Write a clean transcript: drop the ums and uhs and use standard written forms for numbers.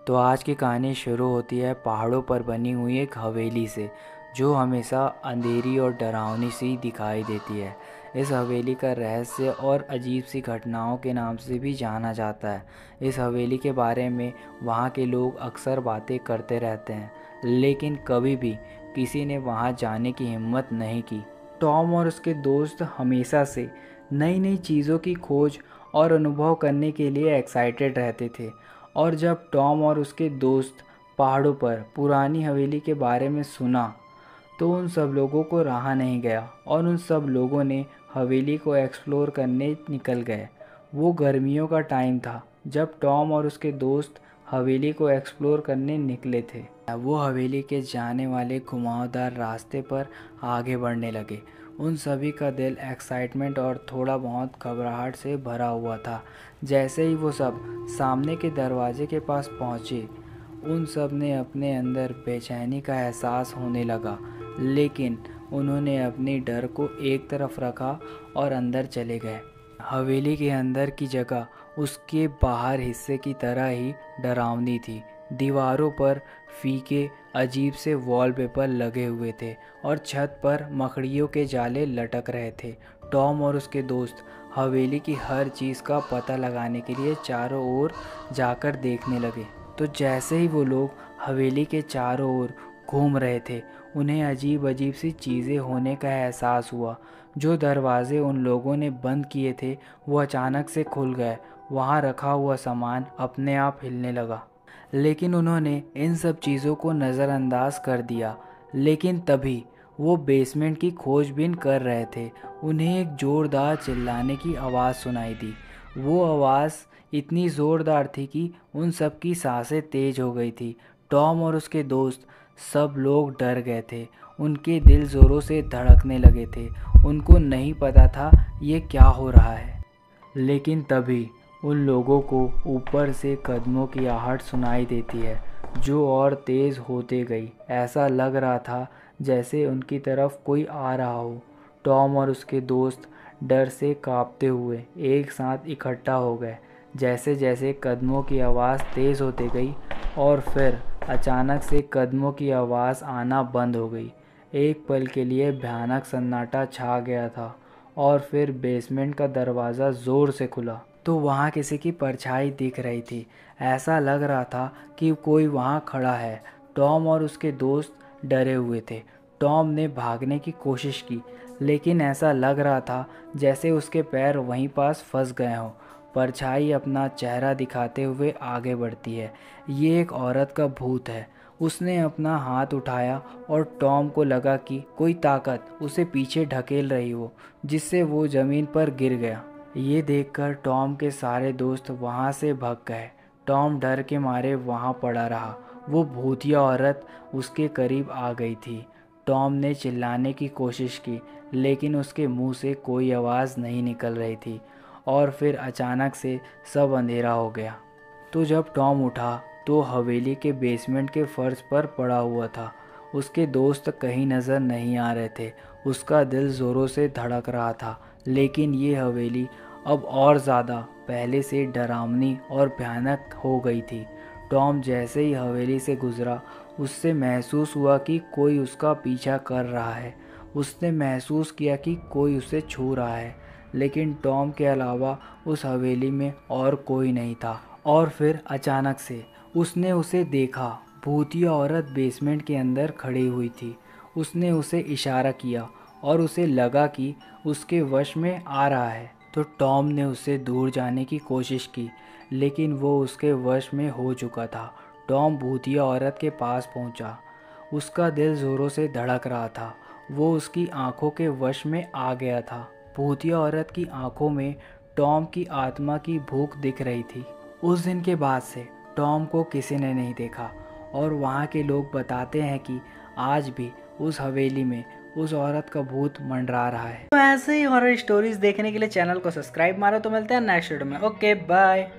तो आज की कहानी शुरू होती है पहाड़ों पर बनी हुई एक हवेली से, जो हमेशा अंधेरी और डरावनी सी दिखाई देती है। इस हवेली का रहस्य और अजीब सी घटनाओं के नाम से भी जाना जाता है। इस हवेली के बारे में वहाँ के लोग अक्सर बातें करते रहते हैं, लेकिन कभी भी किसी ने वहाँ जाने की हिम्मत नहीं की। टॉम और उसके दोस्त हमेशा से नई नई चीज़ों की खोज और अनुभव करने के लिए एक्साइटेड रहते थे। और जब टॉम और उसके दोस्त पहाड़ों पर पुरानी हवेली के बारे में सुना, तो उन सब लोगों को रहा नहीं गया और उन सब लोगों ने हवेली को एक्सप्लोर करने निकल गए। वो गर्मियों का टाइम था जब टॉम और उसके दोस्त हवेली को एक्सप्लोर करने निकले थे। वो हवेली के जाने वाले घुमावदार रास्ते पर आगे बढ़ने लगे। उन सभी का दिल एक्साइटमेंट और थोड़ा बहुत घबराहट से भरा हुआ था। जैसे ही वो सब सामने के दरवाजे के पास पहुँचे, उन सब ने अपने अंदर बेचैनी का एहसास होने लगा, लेकिन उन्होंने अपने डर को एक तरफ रखा और अंदर चले गए। हवेली के अंदर की जगह उसके बाहर हिस्से की तरह ही डरावनी थी। दीवारों पर फीके अजीब से वॉलपेपर लगे हुए थे और छत पर मकड़ियों के जाले लटक रहे थे। टॉम और उसके दोस्त हवेली की हर चीज़ का पता लगाने के लिए चारों ओर जाकर देखने लगे। तो जैसे ही वो लोग हवेली के चारों ओर घूम रहे थे, उन्हें अजीब अजीब सी चीज़ें होने का एहसास हुआ। जो दरवाजे उन लोगों ने बंद किए थे वो अचानक से खुल गए। वहाँ रखा हुआ सामान अपने आप हिलने लगा, लेकिन उन्होंने इन सब चीज़ों को नज़रअंदाज कर दिया। लेकिन तभी वो बेसमेंट की खोजबीन कर रहे थे, उन्हें एक ज़ोरदार चिल्लाने की आवाज़ सुनाई दी। वो आवाज़ इतनी ज़ोरदार थी कि उन सब की सांसें तेज़ हो गई थी। टॉम और उसके दोस्त सब लोग डर गए थे। उनके दिल ज़ोरों से धड़कने लगे थे। उनको नहीं पता था ये क्या हो रहा है। लेकिन तभी उन लोगों को ऊपर से कदमों की आहट सुनाई देती है, जो और तेज़ होते गई। ऐसा लग रहा था जैसे उनकी तरफ कोई आ रहा हो। टॉम और उसके दोस्त डर से कांपते हुए एक साथ इकट्ठा हो गए। जैसे जैसे कदमों की आवाज़ तेज़ होती गई और फिर अचानक से कदमों की आवाज़ आना बंद हो गई। एक पल के लिए भयानक सन्नाटा छा गया था और फिर बेसमेंट का दरवाज़ा ज़ोर से खुला। तो वहाँ किसी की परछाई दिख रही थी। ऐसा लग रहा था कि कोई वहाँ खड़ा है। टॉम और उसके दोस्त डरे हुए थे। टॉम ने भागने की कोशिश की, लेकिन ऐसा लग रहा था जैसे उसके पैर वहीं पास फंस गए हों। परछाई अपना चेहरा दिखाते हुए आगे बढ़ती है। ये एक औरत का भूत है। उसने अपना हाथ उठाया और टॉम को लगा कि कोई ताकत उसे पीछे ढकेल रही हो, जिससे वो ज़मीन पर गिर गया। ये देखकर टॉम के सारे दोस्त वहाँ से भाग गए। टॉम डर के मारे वहाँ पड़ा रहा। वो भूतिया औरत उसके करीब आ गई थी। टॉम ने चिल्लाने की कोशिश की, लेकिन उसके मुंह से कोई आवाज़ नहीं निकल रही थी। और फिर अचानक से सब अंधेरा हो गया। तो जब टॉम उठा तो हवेली के बेसमेंट के फर्श पर पड़ा हुआ था। उसके दोस्त कहीं नज़र नहीं आ रहे थे। उसका दिल ज़ोरों से धड़क रहा था, लेकिन ये हवेली अब और ज़्यादा पहले से डरावनी और भयानक हो गई थी। टॉम जैसे ही हवेली से गुज़रा, उससे महसूस हुआ कि कोई उसका पीछा कर रहा है। उसने महसूस किया कि कोई उसे छू रहा है, लेकिन टॉम के अलावा उस हवेली में और कोई नहीं था। और फिर अचानक से उसने उसे देखा। भूतिया औरत बेसमेंट के अंदर खड़ी हुई थी। उसने उसे इशारा किया और उसे लगा कि उसके वश में आ रहा है। तो टॉम ने उससे दूर जाने की कोशिश की, लेकिन वो उसके वश में हो चुका था। टॉम भूतिया औरत के पास पहुंचा। उसका दिल ज़ोरों से धड़क रहा था। वो उसकी आंखों के वश में आ गया था। भूतिया औरत की आंखों में टॉम की आत्मा की भूख दिख रही थी। उस दिन के बाद से टॉम को किसी ने नहीं देखा, और वहाँ के लोग बताते हैं कि आज भी उस हवेली में उस औरत का भूत मंडरा रहा है। तो ऐसे ही हॉरर स्टोरीज देखने के लिए चैनल को सब्सक्राइब मारो। तो मिलते हैं नेक्स्ट वीडियो में। Okay bye.